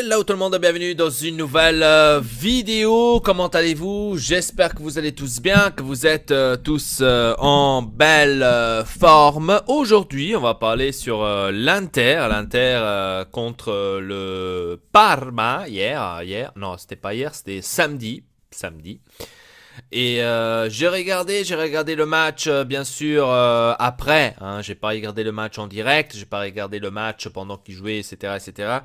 Hello tout le monde, bienvenue dans une nouvelle vidéo. Comment allez-vous? J'espère que vous allez tous bien, que vous êtes tous en belle forme. Aujourd'hui, on va parler sur l'Inter contre le Parma non, c'était pas hier, c'était samedi. Et j'ai regardé le match bien sûr après. J'ai pas regardé le match en direct, j'ai pas regardé le match pendant qu'il jouait, etc.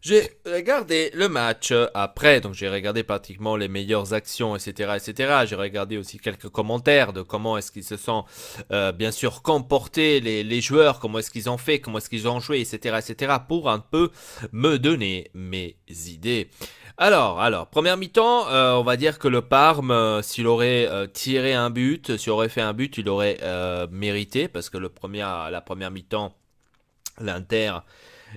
J'ai regardé le match après, donc j'ai regardé pratiquement les meilleures actions, etc. J'ai regardé aussi quelques commentaires de comment est-ce qu'ils se sont bien sûr comportés les joueurs, comment est-ce qu'ils ont fait, comment est-ce qu'ils ont joué, etc. pour un peu me donner mes idées. Alors, première mi-temps, on va dire que le Parme, s'il aurait tiré un but, s'il aurait fait un but, il aurait mérité, parce que la première mi-temps, l'Inter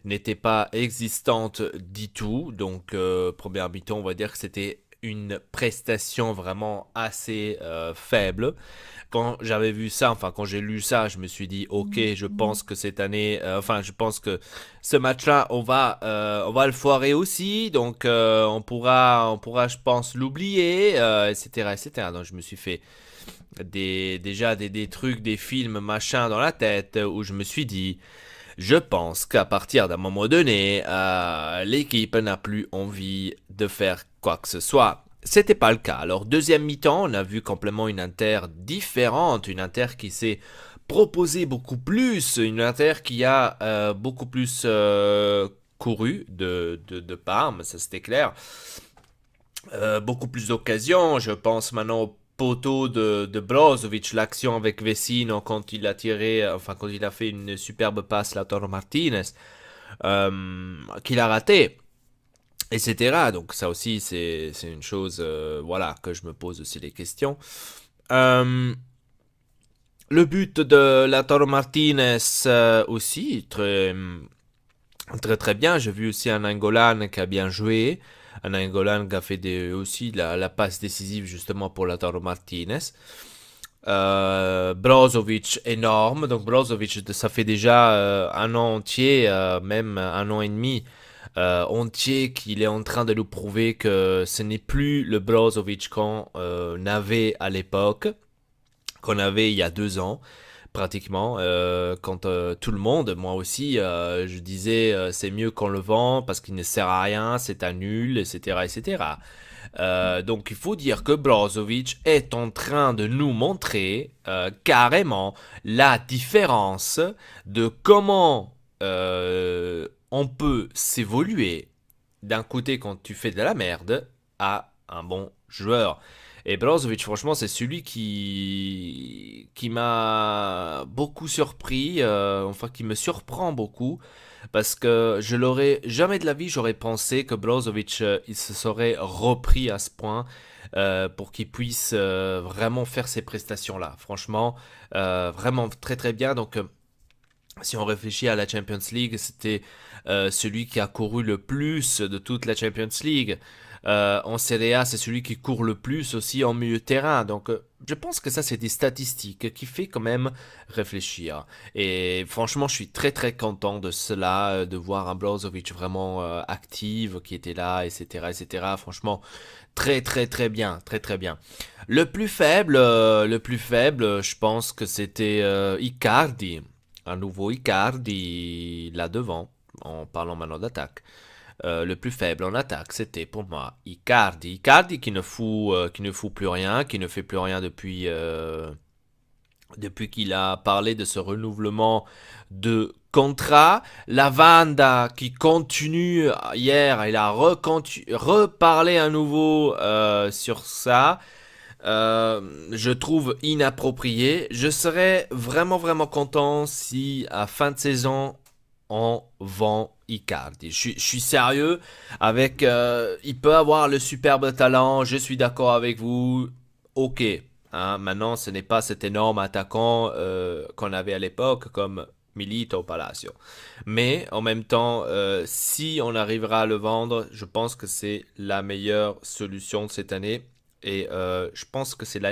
n'était pas existante du tout. Donc, première mi-temps, on va dire que c'était une prestation vraiment assez faible. Quand j'avais vu ça, enfin quand j'ai lu ça, je me suis dit ok, je pense que cette année, je pense que ce match-là, on va le foirer aussi, donc on pourra, je pense, l'oublier, etc. Donc je me suis fait déjà des trucs, des films, machin dans la tête, où je me suis dit, je pense qu'à partir d'un moment donné, l'équipe n'a plus envie de faire quoi que ce soit. C'était pas le cas. Alors, deuxième mi-temps, on a vu complètement une Inter différente, une Inter qui s'est proposée beaucoup plus, une Inter qui a beaucoup plus couru de Parme, ça c'était clair. Beaucoup plus d'occasions, je pense maintenant au poteau de Brozovic, l'action avec Vecino quand il a tiré, quand il a fait une superbe passe à Lautaro Martinez, qu'il a raté, etc. Donc ça aussi c'est une chose, voilà, que je me pose aussi des questions. Euh, le but de Lautaro Martinez aussi, très bien. J'ai vu aussi un Angolan qui a bien joué. Un Angolan qui a fait aussi la passe décisive justement pour Lautaro Martinez. Brozovic énorme. Donc Brozovic, ça fait déjà un an entier, même un an et demi entier qu'il est en train de nous prouver que ce n'est plus le Brozovic qu'on avait à l'époque, qu'on avait il y a 2 ans pratiquement, quand tout le monde, moi aussi, je disais c'est mieux qu'on le vend parce qu'il ne sert à rien, c'est un nul, etc. Donc il faut dire que Brozovic est en train de nous montrer carrément la différence de comment on peut s'évoluer d'un côté quand tu fais de la merde à un bon joueur. Et Brozovic, franchement, c'est celui qui m'a beaucoup surpris, qui me surprend beaucoup, parce que je l'aurais jamais de la vie, j'aurais pensé que Brozovic, il se serait repris à ce point pour qu'il puisse vraiment faire ces prestations-là. Franchement, vraiment très très bien. Donc, si on réfléchit à la Champions League, c'était celui qui a couru le plus de toute la Champions League. En Serie A, c'est celui qui court le plus aussi en milieu de terrain. Donc, je pense que ça, c'est des statistiques qui fait quand même réfléchir. Et franchement, je suis très très content de cela, de voir un Brozovic vraiment actif, qui était là, etc. Franchement, très très très bien, très très bien. Le plus faible, je pense que c'était Icardi. Un nouveau Icardi là devant, en parlant maintenant d'attaque. Le plus faible en attaque, c'était pour moi Icardi. Icardi qui ne fout plus rien, qui ne fait plus rien depuis qu'il a parlé de ce renouvellement de contrat. Lavanda qui continue, hier, il a reparlé à nouveau sur ça. Je trouve inapproprié. Je serais vraiment vraiment content si à fin de saison on vend Icardi. Je suis sérieux avec. Il peut avoir le superbe talent. Je suis d'accord avec vous. Ok. Maintenant, ce n'est pas cet énorme attaquant qu'on avait à l'époque comme Milito Palacio. Mais en même temps, si on arrivera à le vendre, je pense que c'est la meilleure solution de cette année. Et je pense que c'est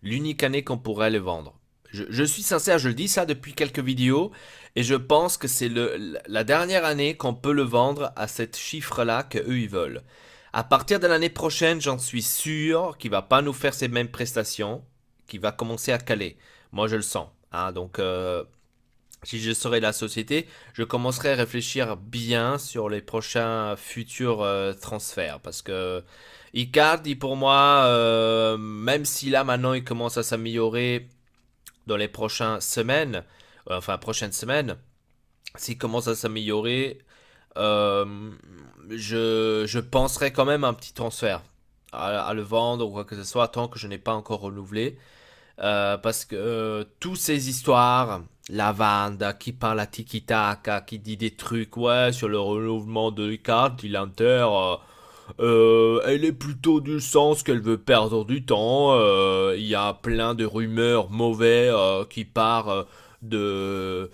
l'unique année qu'on pourrait le vendre. Je suis sincère, je le dis ça depuis quelques vidéos, et je pense que c'est la dernière année qu'on peut le vendre à cette chiffre-là qu'eux ils veulent. À partir de l'année prochaine, j'en suis sûr qu'il va pas nous faire ces mêmes prestations, qu'il va commencer à caler. Moi, je le sens. Hein, donc, si je serais la société, je commencerai à réfléchir bien sur les prochains futurs transferts. Parce que Icardi, pour moi, même si là maintenant il commence à s'améliorer dans les prochaines semaines, prochaines semaines, s'il commence à s'améliorer, euh, je penserai quand même à un petit transfert, à le vendre ou quoi que ce soit, tant que je n'ai pas encore renouvelé. Parce que toutes ces histoires, Lavanda qui parle à Tiki Taka, qui dit des trucs, ouais, sur le renouvellement de Icardi, l'Inter, elle est plutôt du sens qu'elle veut perdre du temps. Il y a plein de rumeurs mauvais qui partent de-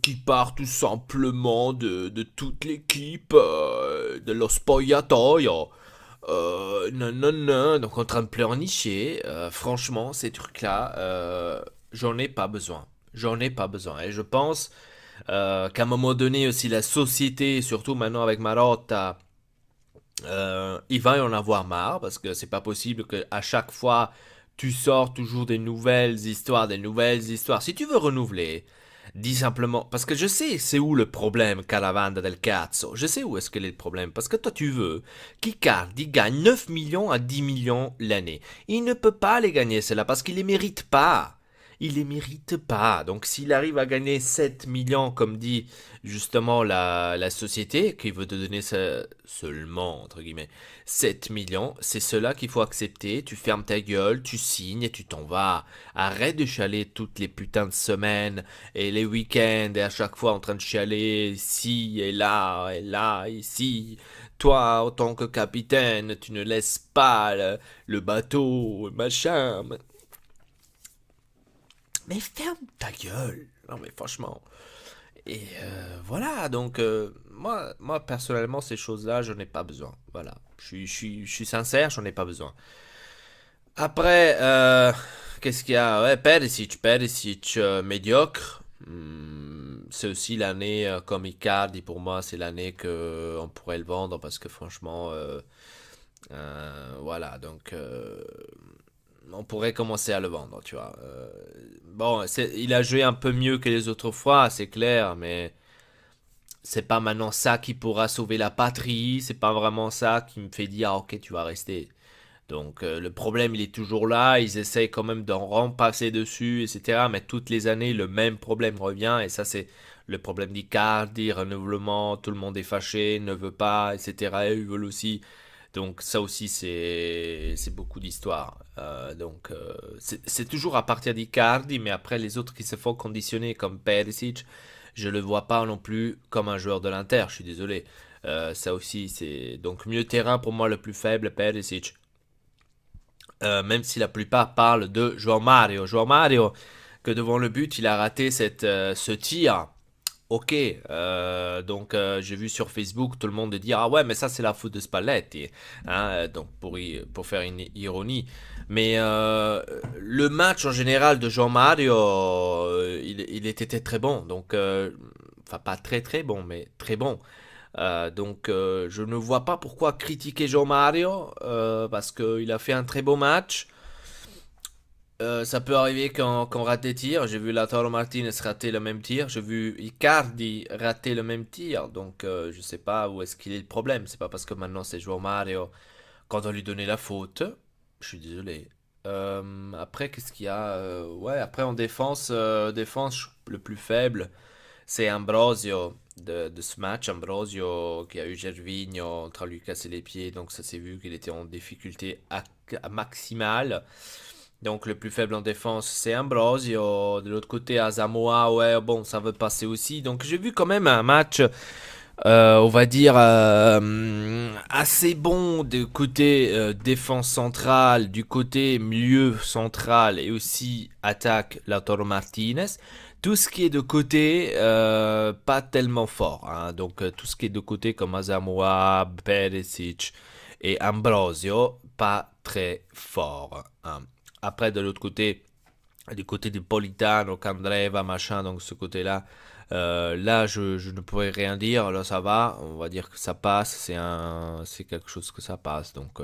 qui part tout simplement de toute l'équipe, de los spogliatoio. Non, non, non, donc en train de pleurnicher. Franchement, ces trucs-là, j'en ai pas besoin. J'en ai pas besoin. Et je pense qu'à un moment donné aussi, la société, surtout maintenant avec Marotta, il va y en avoir marre parce que c'est pas possible que à chaque fois tu sors toujours des nouvelles histoires, des nouvelles histoires. Si tu veux renouveler, dis simplement parce que je sais c'est où le problème Calavanda del Cazzo. Je sais où est-ce que est le problème parce que toi tu veux qu'Icardi gagne 9 millions à 10 millions l'année. Il ne peut pas les gagner cela parce qu'il les mérite pas. Il les mérite pas. Donc s'il arrive à gagner 7 millions comme dit justement la société qui veut te donner seulement, entre guillemets, 7 millions, c'est cela qu'il faut accepter. Tu fermes ta gueule, tu signes et tu t'en vas. Arrête de chialer toutes les putains de semaines et les week-ends et à chaque fois en train de chialer ici et là, ici. Toi, en tant que capitaine, tu ne laisses pas le bateau, machin. Mais ferme ta gueule. Non mais franchement. Et voilà, donc moi personnellement ces choses-là, j'en ai pas besoin. Voilà, je suis sincère, j'en ai pas besoin. Après, qu'est-ce qu'il y a? Ouais, Perisic, médiocre. C'est aussi l'année comme Icardi pour moi, c'est l'année que on pourrait le vendre parce que franchement, voilà, donc on pourrait commencer à le vendre, tu vois. Bon, il a joué un peu mieux que les autres fois, c'est clair, mais c'est pas maintenant ça qui pourra sauver la patrie, c'est pas vraiment ça qui me fait dire ah, ok tu vas rester. Donc le problème il est toujours là, ils essayent quand même d'en repasser dessus, etc. Mais toutes les années le même problème revient et ça c'est le problème d'Icardi, renouvellement, tout le monde est fâché, ne veut pas, etc. Et ils veulent aussi. Donc ça aussi c'est beaucoup d'histoire. C'est toujours à partir d'Icardi, mais après les autres qui se font conditionner comme Perisic, je le vois pas non plus comme un joueur de l'Inter. Je suis désolé. Ça aussi c'est donc milieu de terrain pour moi le plus faible Perisic. Même si la plupart parlent de João Mario. João Mario que devant le but il a raté ce tir. Ok, donc j'ai vu sur Facebook tout le monde dire ah ouais mais ça c'est la faute de Spalletti, hein, donc pour faire une ironie. Mais le match en général de Jean Mario, il était très bon, donc enfin pas très très bon mais très bon. Donc je ne vois pas pourquoi critiquer Jean Mario parce qu'il a fait un très beau match. Ça peut arriver qu'on rate des tirs. J'ai vu Lautaro Martinez rater le même tir. J'ai vu Icardi rater le même tir. Donc, je sais pas où est-ce qu'il est le problème. C'est pas parce que maintenant c'est João Mario quand on lui donnait la faute. Je suis désolé. Après, qu'est-ce qu'il y a ouais, après en défense, le plus faible, c'est Ambrosio de ce match. Ambrosio qui a eu Gervinho en train de lui casser les pieds. Donc, ça s'est vu qu'il était en difficulté maximale. Donc le plus faible en défense, c'est Ambrosio. De l'autre côté, Asamoah, ouais, bon, ça veut passer aussi. Donc j'ai vu quand même un match, on va dire, assez bon du côté défense centrale, du côté milieu central et aussi attaque Lautaro Martinez. Tout ce qui est de côté, pas tellement fort. Hein. Donc tout ce qui est de côté comme Asamoah, Perisic et Ambrosio, pas très fort. Hein. Après, de l'autre côté, du côté de Politano, Candreva, machin, donc ce côté-là, là, je ne pourrais rien dire. Là, ça va. On va dire que ça passe. C'est quelque chose que ça passe. Donc,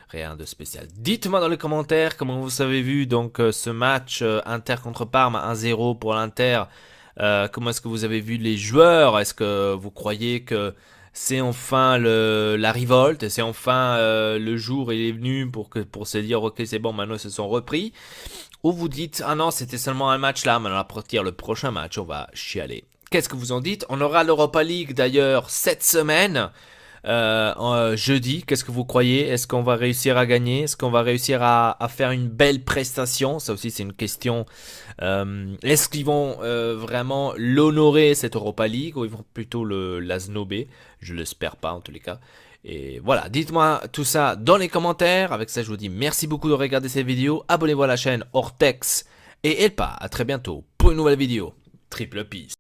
rien de spécial. Dites-moi dans les commentaires comment vous avez vu donc ce match Inter contre Parme 1-0 pour l'Inter. Comment est-ce que vous avez vu les joueurs? Est-ce que vous croyez que c'est enfin la révolte? C'est enfin le jour il est venu pour se dire ok c'est bon maintenant ils se sont repris? Ou vous dites ah non c'était seulement un match là, maintenant à partir le prochain match on va chialer. Qu'est-ce que vous en dites? On aura l'Europa League d'ailleurs cette semaine. Jeudi, qu'est-ce que vous croyez? Est-ce qu'on va réussir à gagner? Est-ce qu'on va réussir à faire une belle prestation? Ça aussi c'est une question. Est-ce qu'ils vont vraiment l'honorer cette Europa League ou ils vont plutôt la snober? Je l'espère pas en tous les cas. Et voilà, dites-moi tout ça dans les commentaires. Avec ça je vous dis merci beaucoup de regarder cette vidéo. Abonnez-vous à la chaîne Ortex et Elpa. À très bientôt pour une nouvelle vidéo. Triple Peace.